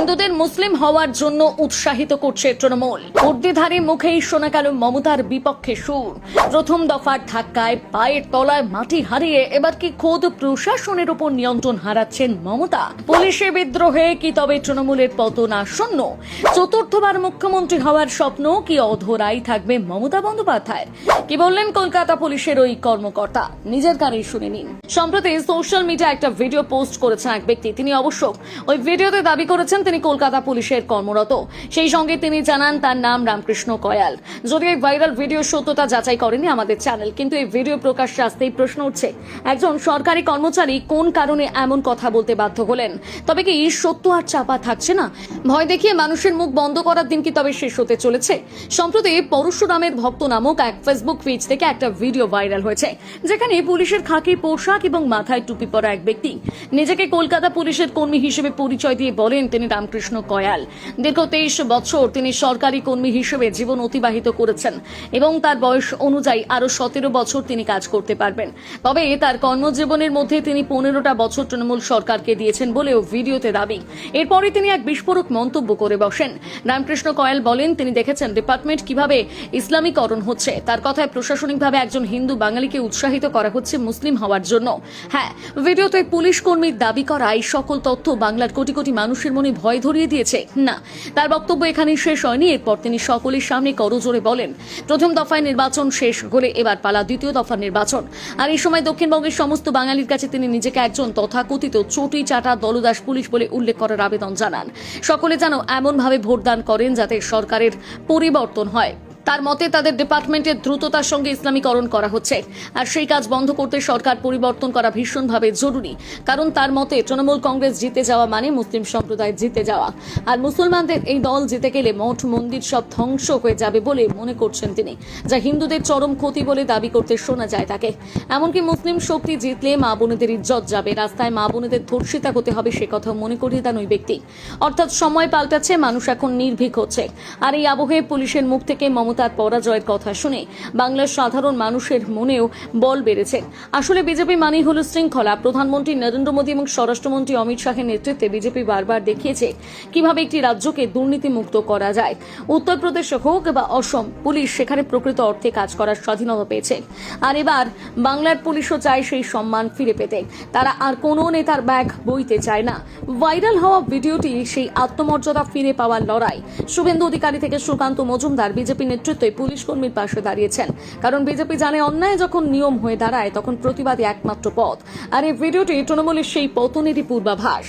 হিন্দুদের মুসলিম হওয়ার জন্য উৎসাহিত করছে তৃণমূল। উর্দিধারী মুখেই শোনা গেল মমতার বিপক্ষে সুর। প্রথম দফার ধাক্কায় পায়ের তলায় মাটি হারিয়ে এবার কি খোদ প্রশাসনের উপর নিয়ন্ত্রণ হারাচ্ছেন মমতা? পুলিশের বিদ্রোহে কি তবে তৃণমূলের পতন আসন্ন? চতুর্থবার মুখ্যমন্ত্রী হওয়ার স্বপ্ন কি অধরাই থাকবে মমতা বন্দ্যোপাধ্যায়ের? কি বললেন কলকাতা পুলিশের ওই কর্মকর্তা, নিজের কানেই শুনে নিন। সম্প্রতি সোশ্যাল মিডিয়া একটা ভিডিও পোস্ট করেছেন এক ব্যক্তি। তিনি অবশ্য ওই ভিডিওতে দাবি করেছেন তিনি কলকাতা পুলিশের কর্মরত। সেই সঙ্গে তিনি জানান তার নাম রামকৃষ্ণ কয়াল। যদি এই ভাইরাল ভিডিও সত্যতা যাচাই করেনি আমাদের চ্যানেল, কিন্তু এই ভিডিও প্রকাশ্যে আসতেই প্রশ্ন উঠছে, একজন সরকারি কর্মচারী কোন কারণে এমন কথা বলতে বাধ্য হলেন? তবে কি সত্য আর চাপা থাকছে না? ভয় দেখিয়ে মানুষের মুখ বন্ধ করার দিন কি তবে শেষ হতে চলেছে? সম্প্রতি পরশুরামের ভক্ত নামক এক ফেসবুক পেজ থেকে একটা ভিডিও ভাইরাল হয়েছে, যেখানে পুলিশের খাকি পোশাক এবং মাথায় টুপি পরা এক ব্যক্তি নিজেকে কলকাতা পুলিশের কর্মী হিসেবে পরিচয় দিয়ে বলেন তিনি রামকৃষ্ণ কয়াল। দীর্ঘ 23 বছর তিনি সরকারি কর্মী হিসেবে জীবন অতিবাহিত করেছেন এবং তার বয়স অনুযায়ী আরো 17 বছর তিনি কাজ করতে পারবেন। তবে তার কর্মজীবনের মধ্যে তিনি 15টা বছর তৃণমূল সরকারকে দিয়েছেন বলেও ভিডিওতে দাবি। এরপরে তিনি এক বিস্ফোরক মন্তব্য করে বসেন। রামকৃষ্ণ কয়াল বলেন তিনি দেখেছেন ডিপার্টমেন্ট কিভাবে ইসলামীকরণ হচ্ছে। তার কথায় প্রশাসনিকভাবে একজন হিন্দু বাঙালিকে উৎসাহিত করা হচ্ছে মুসলিম হওয়ার জন্য। হ্যাঁ, ভিডিওতে পুলিশ কর্মীর দাবি করা এই সকল তথ্য বাংলার কোটি কোটি মানুষের মনে ভয় ধরিয়ে দিয়েছে না। তার বক্তব্য এখানেই শেষ হয়নি। এরপর তিনি সকলের সামনে করজোরে বলেন, প্রথম দফায় নির্বাচন শেষ হলে এবার পালা দ্বিতীয় দফার নির্বাচন। আর এই সময় দক্ষিণবঙ্গের সমস্ত বাঙালির কাছে তিনি নিজেকে একজন তথাকথিত চটি চাটা দলদাস পুলিশ বলে উল্লেখ করার আবেদন জানান। সকলে যেন এমনভাবে ভোটদান করেন যাতে সরকারের পরিবর্তন হয়। তার মতে তাদের ডিপার্টমেন্টের দ্রুততার সঙ্গে ইসলামীকরণ করা হচ্ছে, আর সেই কাজ বন্ধ করতে সরকার পরিবর্তন করা ভীষণভাবে জরুরি। কারণ তার মতে তৃণমূল কংগ্রেস জিতে যাওয়া মানে মুসলিম সম্প্রদায় জিতে যাওয়া, আর মুসলমানদের এই দল জিতে গেলে মঠ মন্দির সব ধ্বংস হয়ে যাবে বলে মনে করছেন তিনি, যা হিন্দুদের চরম ক্ষতি বলে দাবি করতে শোনা যায় তাকে। এমনকি মুসলিম শক্তি জিতলে মা বোনেদের ইজ্জত যাবে, রাস্তায় মা বোনেদের ধর্ষিতা হতে হবে সে কথা মনে করিয়ে দেন ওই ব্যক্তি। অর্থাৎ সময় পাল্টাচ্ছে, মানুষ এখন নির্ভীক হচ্ছে। আর এই আবহে পুলিশের মুখ থেকে তার পরাজয়ের কথা শুনে বাংলার সাধারণ মানুষের মনেও বল বেড়েছে। আসলে বিজেপি মানেই হল শৃঙ্খলা। প্রধানমন্ত্রী নরেন্দ্র মোদী এবং স্বরাষ্ট্রমন্ত্রী অমিত শাহের নেতৃত্বে বিজেপি বারবার দেখিয়েছে কিভাবে একটি রাজ্যকে দুর্নীতিমুক্ত করা যায়। উত্তরপ্রদেশ হোক বা অসম, পুলিশ সেখানে প্রকৃত অর্থে কাজ করার স্বাধীনতা পেয়েছে। আর এবার বাংলার পুলিশও চায় সেই সম্মান ফিরে পেতে। তারা আর কোনো নেতার ব্যাগ বইতে চায় না। ভাইরাল হওয়া ভিডিওটি সেই আত্মমর্যাদা ফিরে পাওয়ার লড়াই। শুভেন্দু অধিকারী থেকে সুকান্ত মজুমদার বিজেপি নেতৃত্বে পুলিশ কর্মীর পাশে দাঁড়িয়েছেন, কারণ বিজেপি জানে অন্যায় যখন নিয়ম হয়ে দাঁড়ায় তখন প্রতিবাদী একমাত্র পথ। আর এই ভিডিওটি তৃণমূলের সেই পতনেরই পূর্বাভাস।